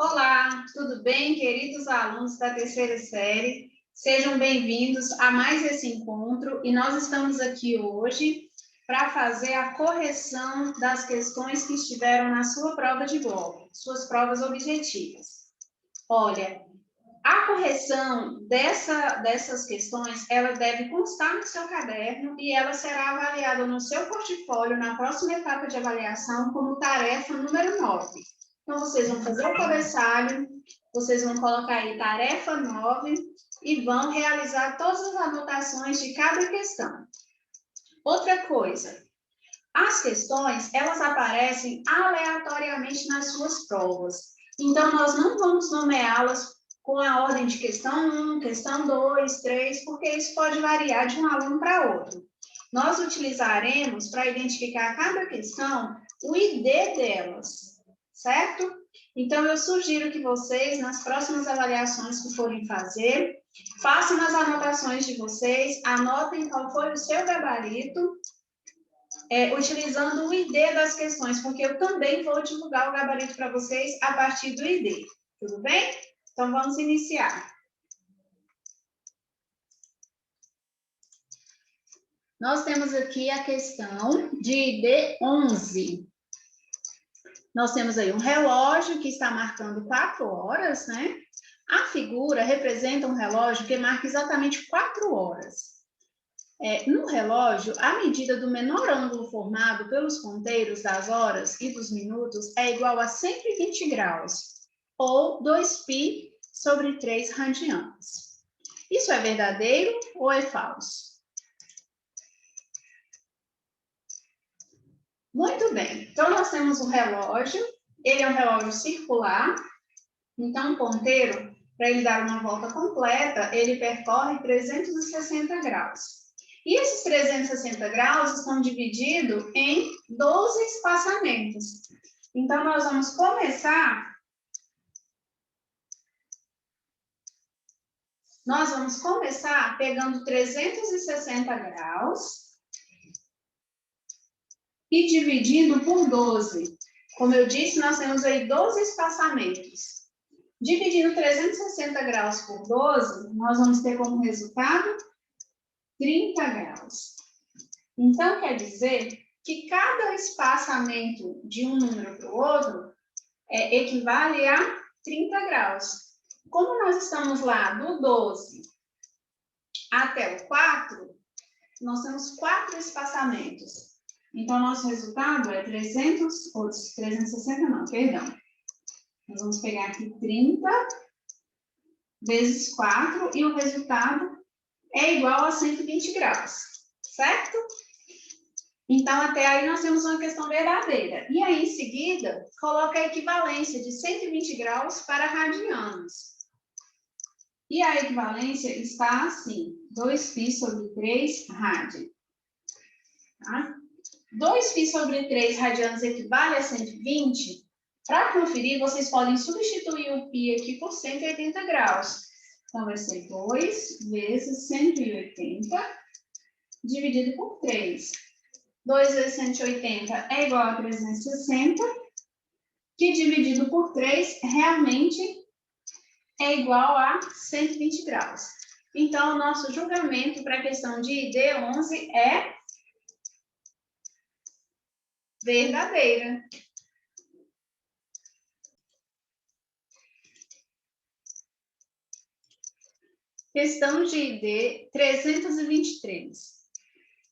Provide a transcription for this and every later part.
Olá, tudo bem, queridos alunos da terceira série? Sejam bem-vindos a mais esse encontro e nós estamos aqui hoje para fazer a correção das questões que estiveram na sua prova de bloco, suas provas objetivas. Olha, a correção dessas questões, ela deve constar no seu caderno e ela será avaliada no seu portfólio na próxima etapa de avaliação como tarefa número 9. Então, vocês vão fazer o cabeçalho, vocês vão colocar aí tarefa 9 e vão realizar todas as anotações de cada questão. Outra coisa, as questões, elas aparecem aleatoriamente nas suas provas. Então, nós não vamos nomeá-las com a ordem de questão 1, questão 2, 3, porque isso pode variar de um aluno para outro. Nós utilizaremos, para identificar cada questão, o ID delas, certo? Então, eu sugiro que vocês, nas próximas avaliações que forem fazer, façam as anotações de vocês, anotem qual foi o seu gabarito, utilizando o ID das questões, porque eu também vou divulgar o gabarito para vocês a partir do ID. Tudo bem? Então, vamos iniciar. Nós temos aqui a questão de ID 11. Nós temos aí um relógio que está marcando 4 horas, né? A figura representa um relógio que marca exatamente 4 horas. No relógio, a medida do menor ângulo formado pelos ponteiros das horas e dos minutos é igual a 120 graus, ou 2π sobre 3 radianos. Isso é verdadeiro ou é falso? Muito bem. Então, nós temos um relógio. Ele é um relógio circular. Então, o ponteiro, para ele dar uma volta completa, ele percorre 360 graus. E esses 360 graus estão divididos em 12 espaçamentos. Então, nós vamos começar... pegando 360 graus e dividindo por 12. Como eu disse, nós temos aí 12 espaçamentos. Dividindo 360 graus por 12, nós vamos ter como resultado 30 graus. Então, quer dizer que cada espaçamento de um número para o outro equivale a 30 graus. Como nós estamos lá do 12 até o 4, nós temos 4 espaçamentos. Então, nosso resultado é 360 não, perdão. Nós vamos pegar aqui 30 vezes 4 e o resultado é igual a 120 graus, certo? Então, até aí nós temos uma questão verdadeira. E aí, em seguida, coloca a equivalência de 120 graus para radianos. E a equivalência está assim, 2π sobre 3 rad. Tá? 2π sobre 3 radianos equivale a 120. Para conferir, vocês podem substituir o π aqui por 180 graus. Então, vai ser 2 vezes 180 dividido por 3. 2 vezes 180 é igual a 360, que dividido por 3 realmente é igual a 120 graus. Então, o nosso julgamento para a questão de ID 11 é verdadeira. Questão de ID 323.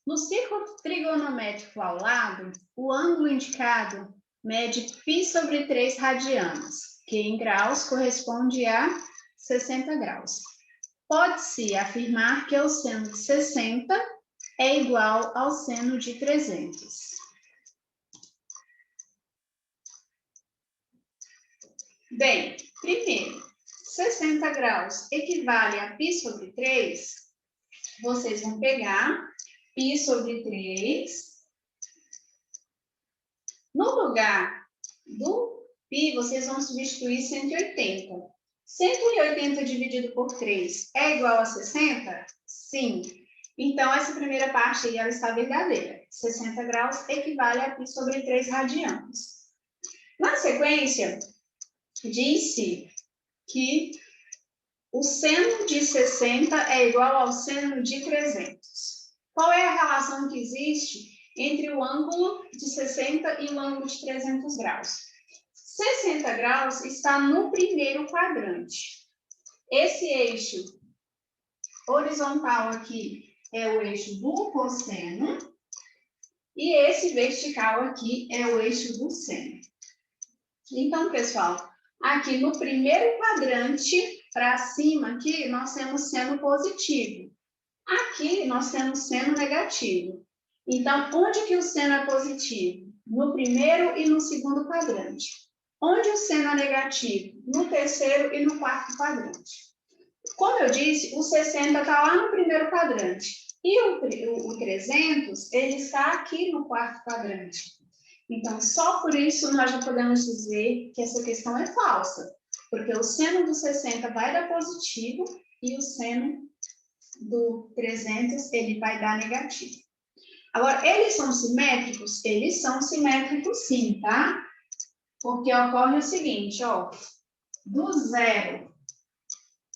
No círculo trigonométrico ao lado, o ângulo indicado mede π sobre 3 radianos, que em graus corresponde a 60 graus. Pode-se afirmar que o seno de 60 é igual ao seno de 300. Bem, primeiro, 60 graus equivale a π sobre 3. Vocês vão pegar π sobre 3. No lugar do π, vocês vão substituir 180. 180 dividido por 3 é igual a 60? Sim. Então, essa primeira parte aí, ela está verdadeira. 60 graus equivale a π sobre 3 radianos. Na sequência, disse que o seno de 60 é igual ao seno de 300. Qual é a relação que existe entre o ângulo de 60 e o ângulo de 300 graus? 60 graus está no primeiro quadrante. Esse eixo horizontal aqui é o eixo do cosseno e esse vertical aqui é o eixo do seno. Então, pessoal, aqui no primeiro quadrante, para cima aqui, nós temos seno positivo. Aqui, nós temos seno negativo. Então, onde que o seno é positivo? No primeiro e no segundo quadrante. Onde o seno é negativo? No terceiro e no quarto quadrante. Como eu disse, o 60 está lá no primeiro quadrante. E o 300, ele está aqui no quarto quadrante. Então, só por isso nós já podemos dizer que essa questão é falsa. Porque o seno do 60 vai dar positivo e o seno do 300, ele vai dar negativo. Agora, eles são simétricos? Eles são simétricos sim, tá? Porque ocorre o seguinte, ó. Do zero,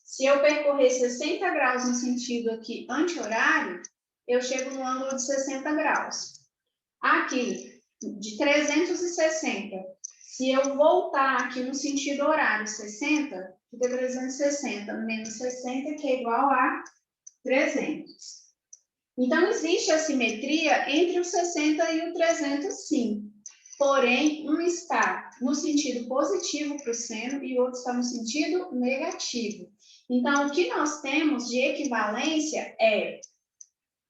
se eu percorrer 60 graus no sentido aqui anti-horário, eu chego no ângulo de 60 graus. Aqui, de 360, se eu voltar aqui no sentido horário 60, fica 360 menos 60, que é igual a 300. Então, existe a simetria entre o 60 e o 300, sim. Porém, um está no sentido positivo para o seno e o outro está no sentido negativo. Então, o que nós temos de equivalência é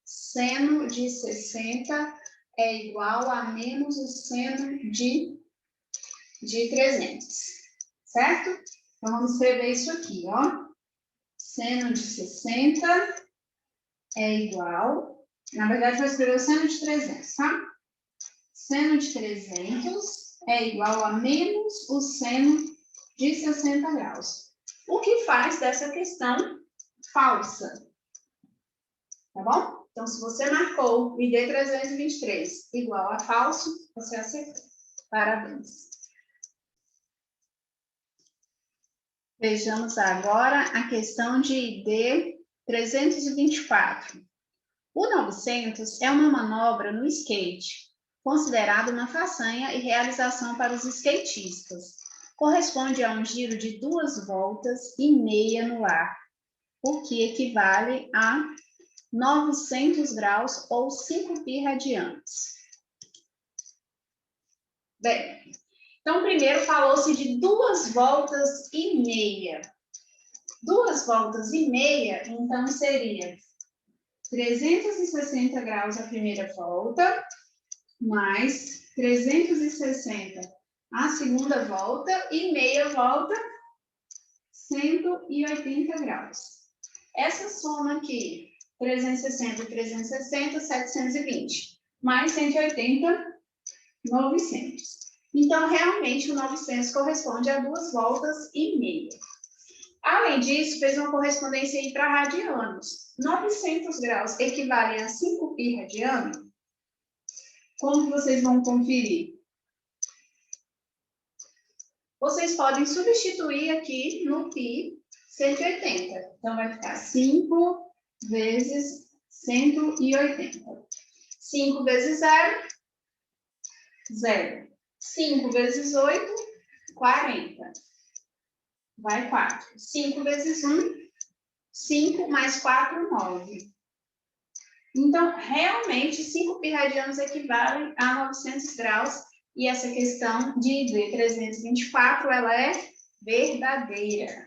seno de 60 é igual a menos o seno de 300, certo? Então, vamos escrever isso aqui, ó. Seno de 60 é igual, na verdade, vou escrever o seno de 300, tá? Seno de 300 é igual a menos o seno de 60 graus. O que faz dessa questão falsa, tá bom? Então, se você marcou ID 323 igual a falso, você acertou. Parabéns. Vejamos agora a questão de ID 324. O 900 é uma manobra no skate, considerada uma façanha e realização para os skatistas. Corresponde a um giro de 2 voltas e meia no ar, o que equivale a 900 graus ou 5 π radianos. Bem, então primeiro falou-se de 2 voltas e meia. 2 voltas e meia, então seria 360 graus a primeira volta, mais 360 a segunda volta e meia volta, 180 graus. Essa soma aqui, 360 e 360, 720, mais 180, 900. Então, realmente, o 900 corresponde a 2 voltas e meia. Além disso, fez uma correspondência aí para radianos. 900 graus equivalem a 5 π radiano? Como vocês vão conferir? Vocês podem substituir aqui no π 180. Então, vai ficar 5 vezes 180. 5 vezes 0, 0. 5 vezes 8, 40. Vai 4. 5 vezes 1, 5 mais 4, 9. Então, realmente, 5 π radianos equivalem a 900 graus. E essa questão de ID 324, ela é verdadeira.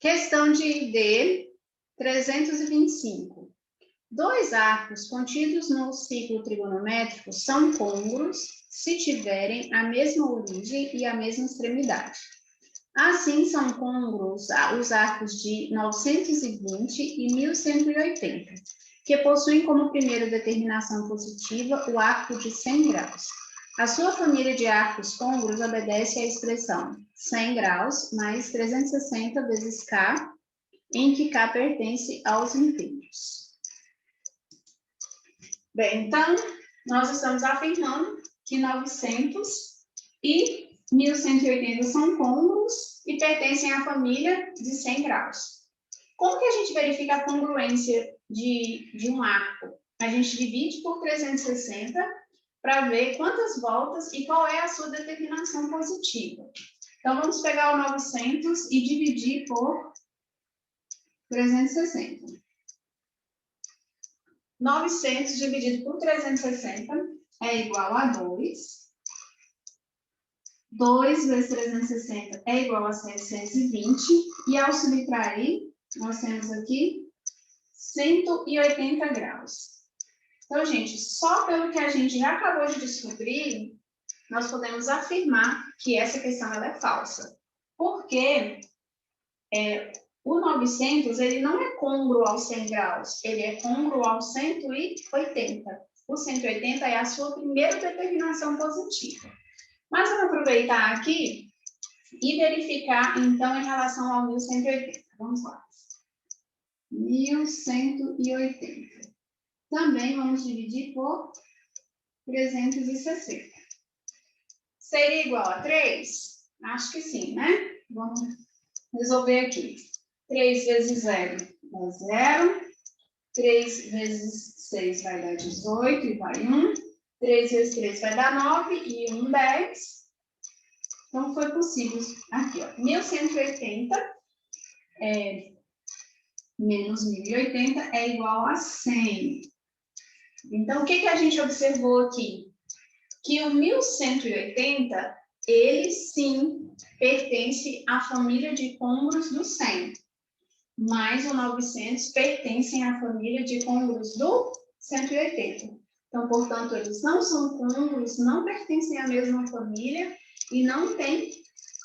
Questão de ID 325. 2 arcos contidos no ciclo trigonométrico são côngruos se tiverem a mesma origem e a mesma extremidade. Assim, são côngruos os arcos de 920 e 1180, que possuem como primeira determinação positiva o arco de 100 graus. A sua família de arcos côngruos obedece à expressão 100 graus mais 360 vezes K, em que K pertence aos inteiros. Bem, então, nós estamos afirmando que 900 e 1180 são côngruos e pertencem à família de 100 graus. Como que a gente verifica a congruência de um arco? A gente divide por 360 para ver quantas voltas e qual é a sua determinação positiva. Então, vamos pegar o 900 e dividir por 360. 900 dividido por 360 é igual a 2. 2 vezes 360 é igual a 720. E ao subtrair, nós temos aqui 180 graus. Então, gente, só pelo que a gente já acabou de descobrir, nós podemos afirmar que essa questão ela é falsa. Porque o 900 ele não é côngruo aos 100 graus, ele é côngruo aos 180. O 180 é a sua primeira determinação positiva. Mas vamos aproveitar aqui e verificar, então, em relação ao 1180. Vamos lá. 1180. Também vamos dividir por 360. Seria igual a 3? Acho que sim, né? Vamos resolver aqui. 3 vezes 0 dá 0. 3 vezes 6 vai dar 18 e vai 1. 3 vezes 3 vai dar 9 e 1, 10. Então, foi possível aqui, ó. 1180 menos 1080 é igual a 100. Então, o que a gente observou aqui? Que o 1180, ele sim pertence à família de côngruos do 100. Mas o 900 pertencem à família de côngruos do 180. Então, portanto, eles não são côngruos, não pertencem à mesma família e não tem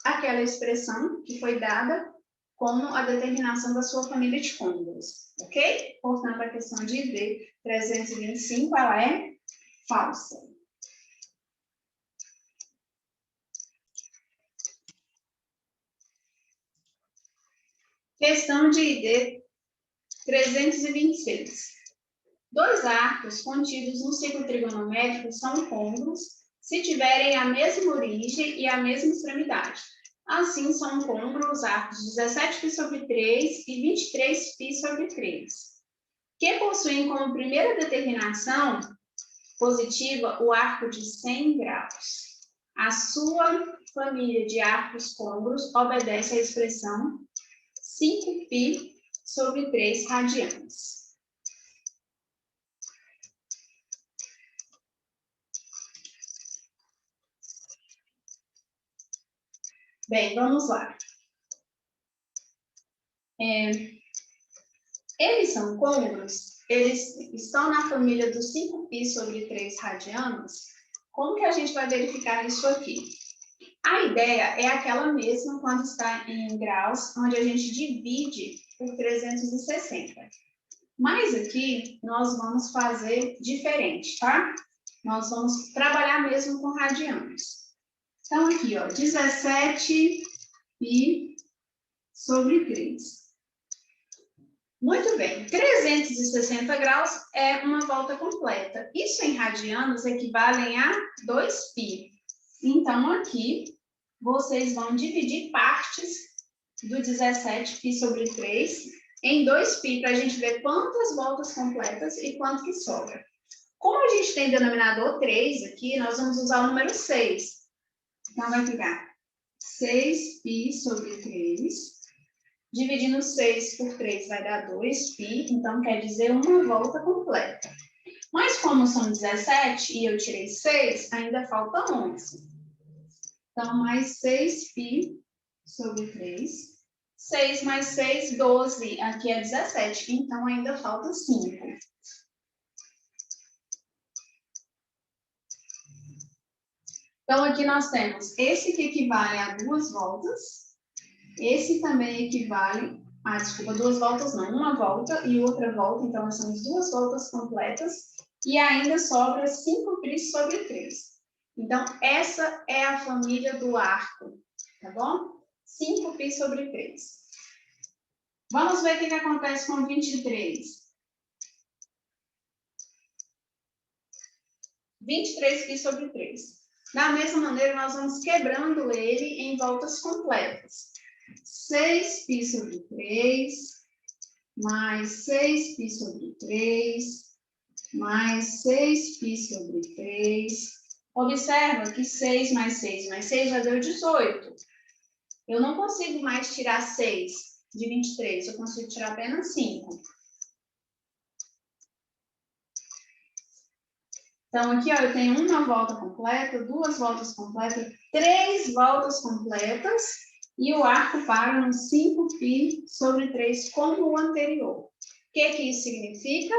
aquela expressão que foi dada como a determinação da sua família de côngruos, ok? Portanto, a questão de D 325, ela é falsa. Questão de ID 326. Dois arcos contidos no ciclo trigonométrico são côngruos se tiverem a mesma origem e a mesma extremidade. Assim, são côngruos os arcos 17π sobre 3 e 23π sobre 3, que possuem como primeira determinação positiva o arco de 100 graus. A sua família de arcos côngruos obedece à expressão 5π sobre 3 radianos. Bem, vamos lá. Eles são côngruos, eles estão na família dos 5π sobre 3 radianos. Como que a gente vai verificar isso aqui? A ideia é aquela mesma quando está em graus, onde a gente divide por 360. Mas aqui nós vamos fazer diferente, tá? Nós vamos trabalhar mesmo com radianos. Então, aqui, ó, 17π sobre 3. Muito bem, 360 graus é uma volta completa. Isso em radianos equivale a 2π. Então, aqui, vocês vão dividir partes do 17π sobre 3 em 2π, para a gente ver quantas voltas completas e quanto que sobra. Como a gente tem denominador 3 aqui, nós vamos usar o número 6. Então, vai ficar 6π sobre 3. Dividindo 6 por 3 vai dar 2π, então quer dizer uma volta completa. Mas como são 17 e eu tirei 6, ainda falta 11. Então, mais 6π sobre 3. 6 mais 6, 12. Aqui é 17, então ainda falta 5. Então, aqui nós temos esse que equivale a 2 voltas. Esse também equivale a, desculpa, 2 voltas não, uma volta e outra volta, então nós temos 2 voltas completas e ainda sobra 5π sobre 3. Então, essa é a família do arco, tá bom? 5π sobre 3. Vamos ver o que acontece com 23. 23π sobre 3. Da mesma maneira, nós vamos quebrando ele em voltas completas. 6π sobre 3, mais 6π sobre 3, mais 6π sobre 3. Observa que 6 mais 6 mais 6 já deu 18. Eu não consigo mais tirar 6 de 23, eu consigo tirar apenas 5. Então, aqui, ó, eu tenho uma volta completa, 2 voltas completas, 3 voltas completas, e o arco para no 5π sobre 3, como o anterior. O que isso significa?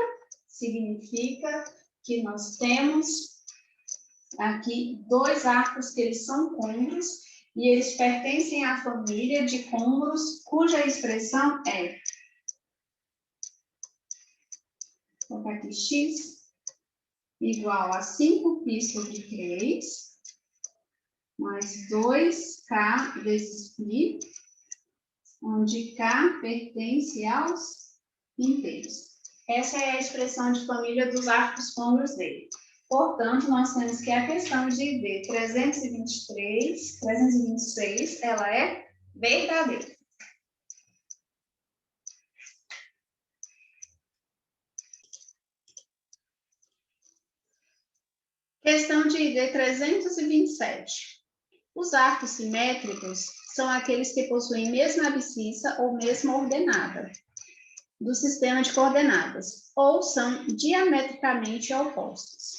Significa que nós temos aqui 2 arcos que eles são côncavos, e eles pertencem à família de côncavos, cuja expressão é... Vou colocar aqui x igual a 5π sobre 3, mais 2k vezes π, onde k pertence aos inteiros. Essa é a expressão de família dos arcos côncavos dele. Portanto, nós temos que a questão de D 326, ela é verdadeira. Questão de ID 327. Os arcos simétricos são aqueles que possuem mesma abscissa ou mesma ordenada do sistema de coordenadas, ou são diametricamente opostos.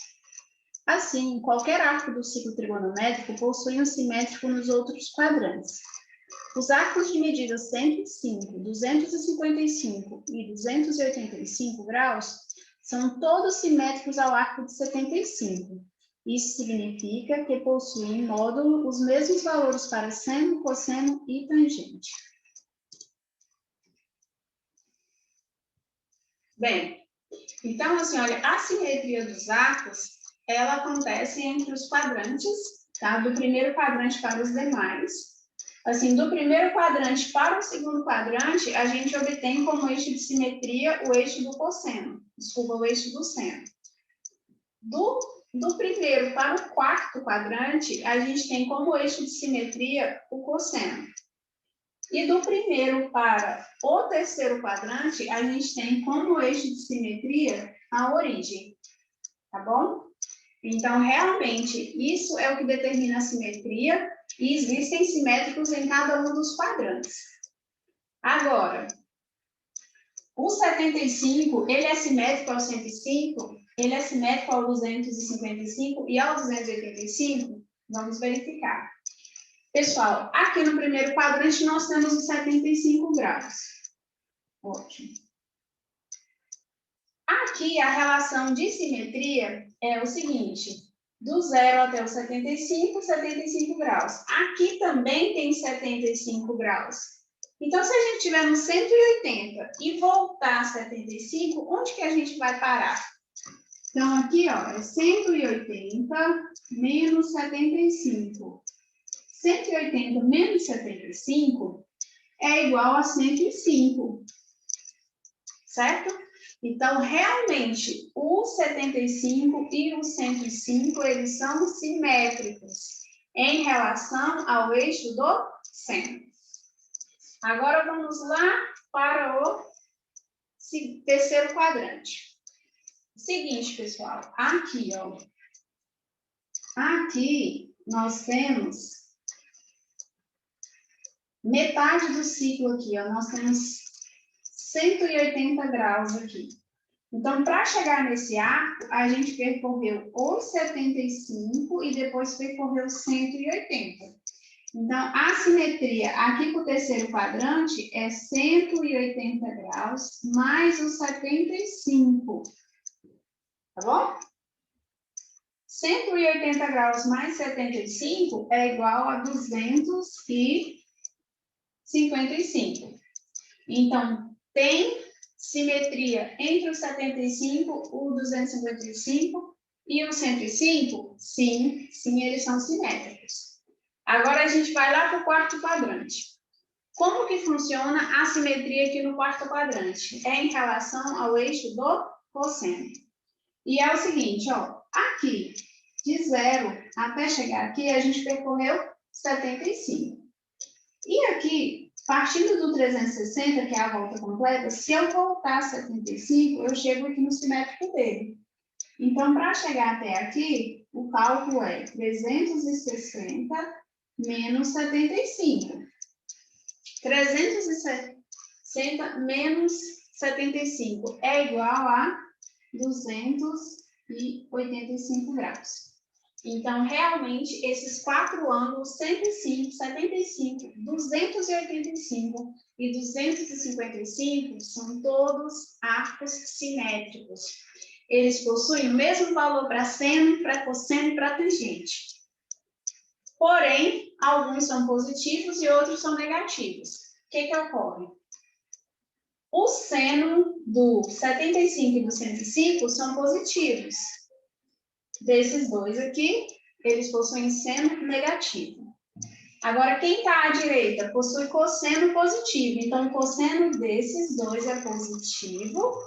Assim, qualquer arco do ciclo trigonométrico possui um simétrico nos outros quadrantes. Os arcos de medida 105, 255 e 285 graus são todos simétricos ao arco de 75. Isso significa que possuem em módulo os mesmos valores para seno, cosseno e tangente. Bem, então, assim, olha, a simetria dos arcos, ela acontece entre os quadrantes, tá? Do primeiro quadrante para os demais. Assim, do primeiro quadrante para o segundo quadrante, a gente obtém como eixo de simetria o eixo do cosseno. Desculpa, o eixo do seno. Do primeiro para o quarto quadrante, a gente tem como eixo de simetria o cosseno. E do primeiro para o terceiro quadrante, a gente tem como eixo de simetria a origem. Tá bom? Então, realmente, isso é o que determina a simetria, e existem simétricos em cada um dos quadrantes. Agora, o 75, ele é simétrico ao 105, ele é simétrico ao 255 e ao 285? Vamos verificar. Pessoal, aqui no primeiro quadrante nós temos os 75 graus. Ótimo. Aqui a relação de simetria é o seguinte: do 0 até o 75, 75 graus. Aqui também tem 75 graus. Então, se a gente tiver no 180 e voltar a 75, onde que a gente vai parar? Então, aqui, ó, é 180 menos 75. 180 menos 75 é igual a 105, certo? Então, realmente, o 75 e o 105, eles são simétricos em relação ao eixo do seno. Agora, vamos lá para o terceiro quadrante. Seguinte, pessoal, aqui, ó. Aqui, nós temos metade do ciclo aqui, ó. Nós temos 180 graus aqui. Então, para chegar nesse arco, a gente percorreu o 75 e depois percorreu 180. Então, a simetria aqui para o terceiro quadrante é 180 graus mais o 75. Tá bom? 180 graus mais 75 é igual a 255. Então, tem simetria entre o 75, o 255 e o 105? Sim, eles são simétricos. Agora a gente vai lá para o quarto quadrante. Como que funciona a simetria aqui no quarto quadrante? É em relação ao eixo do cosseno. E é o seguinte, ó, aqui De 0 até chegar aqui, a gente percorreu 75. E aqui, partindo do 360, que é a volta completa, se eu voltar 75, eu chego aqui no simétrico dele. Então, para chegar até aqui, o cálculo é 360 menos 75. 360 menos 75 é igual a 285 graus. Então, realmente, esses quatro ângulos, 105, 75, 285 e 255, são todos arcos simétricos. Eles possuem o mesmo valor para seno, para cosseno e para tangente. Porém, alguns são positivos e outros são negativos. O que ocorre? O seno do 75 e do 105 são positivos. Desses dois aqui, eles possuem seno negativo. Agora, quem está à direita possui cosseno positivo. Então, o cosseno desses dois é positivo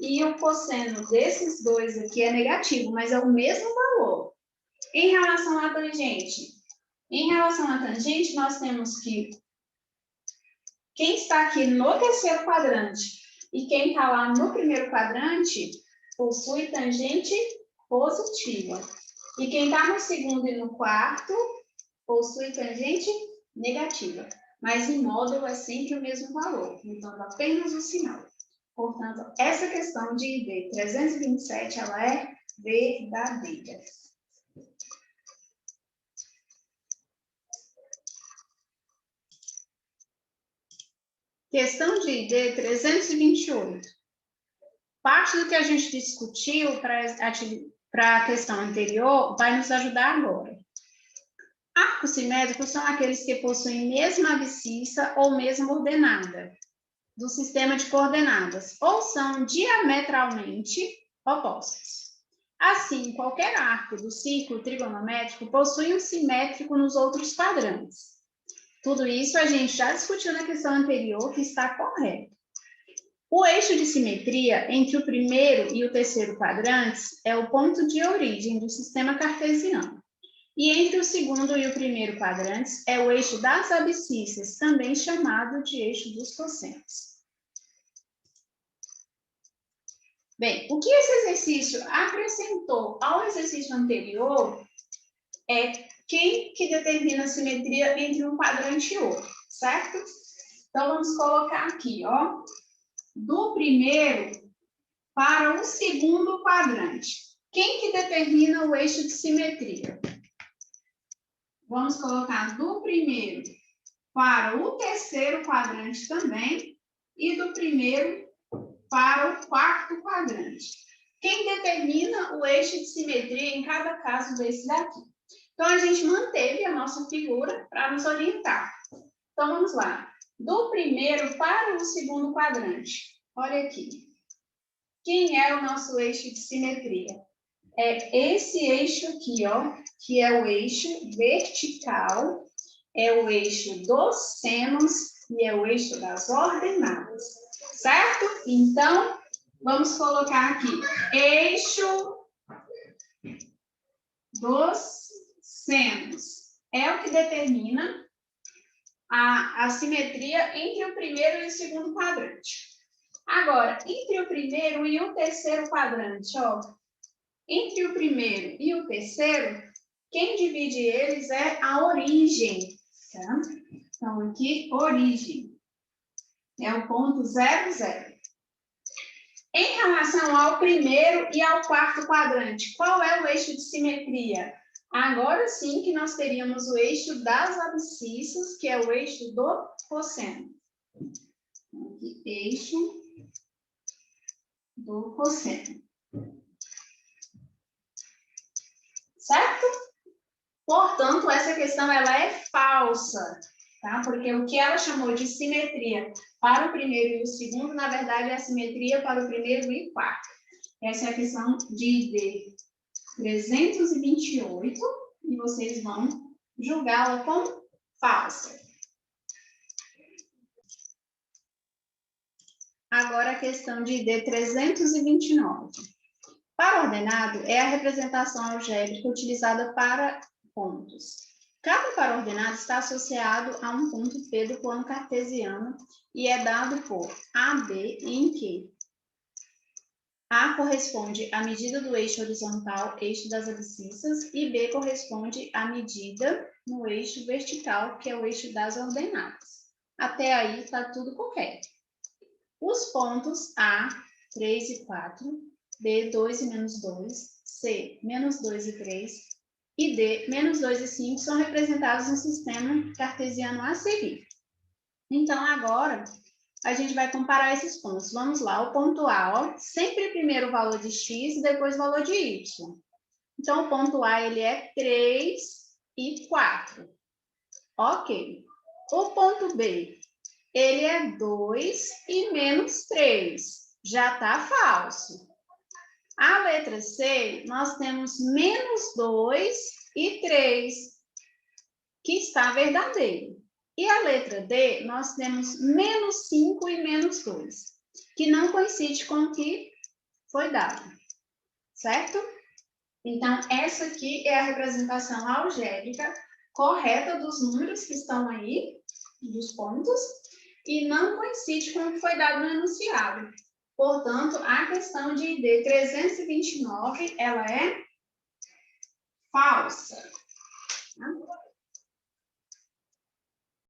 e o cosseno desses dois aqui é negativo, mas é o mesmo valor. Em relação à tangente, nós temos que quem está aqui no terceiro quadrante e quem está lá no primeiro quadrante possui tangente positiva. E quem está no segundo e no quarto possui tangente negativa. Mas em módulo é sempre o mesmo valor, mudando apenas o sinal. Portanto, essa questão de ID 327, ela é verdadeira. Questão de ID 328. Parte do que a gente discutiu para a questão anterior vai nos ajudar agora. Arcos simétricos são aqueles que possuem mesma abscissa ou mesma ordenada do sistema de coordenadas, ou são diametralmente opostos. Assim, qualquer arco do círculo trigonométrico possui um simétrico nos outros quadrantes. Tudo isso a gente já discutiu na questão anterior, que está correto. O eixo de simetria entre o primeiro e o terceiro quadrantes é o ponto de origem do sistema cartesiano. E entre o segundo e o primeiro quadrantes é o eixo das abscissas, também chamado de eixo dos cossenos. Bem, o que esse exercício acrescentou ao exercício anterior é quem que determina a simetria entre um quadrante e outro, certo? Então, vamos colocar aqui, ó, do primeiro para o segundo quadrante. Quem que determina o eixo de simetria? Vamos colocar do primeiro para o terceiro quadrante também e do primeiro para o quarto quadrante. Quem determina o eixo de simetria em cada caso desse daqui? Então, a gente manteve a nossa figura para nos orientar. Então, vamos lá. Do primeiro para o segundo quadrante. Olha aqui. Quem é o nosso eixo de simetria? É esse eixo aqui, ó, que é o eixo vertical, é o eixo dos senos e é o eixo das ordenadas, certo? Então, vamos colocar aqui, eixo dos senos. É o que determina a simetria entre o primeiro e o segundo quadrante. Agora, entre o primeiro e o terceiro quadrante, ó, entre o primeiro e o terceiro, quem divide eles é a origem, tá? Então, aqui, origem. É o ponto 0, 0. Em relação ao primeiro e ao quarto quadrante, qual é o eixo de simetria? Agora sim que nós teríamos o eixo das abscissas, que é o eixo do cosseno. Aqui, eixo do cosseno. Certo? Portanto, essa questão ela é falsa, tá? Porque o que ela chamou de simetria para o primeiro e o segundo, na verdade, é a simetria para o primeiro e o quarto. Essa é a questão de ID 328 e vocês vão julgá-la como falsa. Agora a questão de ID 329. Par ordenado é a representação algébrica utilizada para pontos. Cada par ordenado está associado a um ponto P do plano cartesiano e é dado por AB em que A corresponde à medida do eixo horizontal, eixo das abscissas, e B corresponde à medida no eixo vertical, que é o eixo das ordenadas. Até aí está tudo correto. Os pontos A, 3 e 4, B, 2 e menos 2, C, menos 2 e 3, e D, menos 2 e 5, são representados no sistema cartesiano a seguir. Então, agora, a gente vai comparar esses pontos. Vamos lá, o ponto A, ó, sempre primeiro o valor de x e depois o valor de y. Então, o ponto A, ele é 3 e 4. Ok. O ponto B, ele é 2 e menos 3. Já está falso. A letra C, nós temos menos 2 e 3, que está verdadeiro. E a letra D, nós temos menos 5 e menos 2, que não coincide com o que foi dado, certo? Então, essa aqui é a representação algébrica correta dos números que estão aí, dos pontos, e não coincide com o que foi dado no enunciado. Portanto, a questão de ID 329, ela é falsa.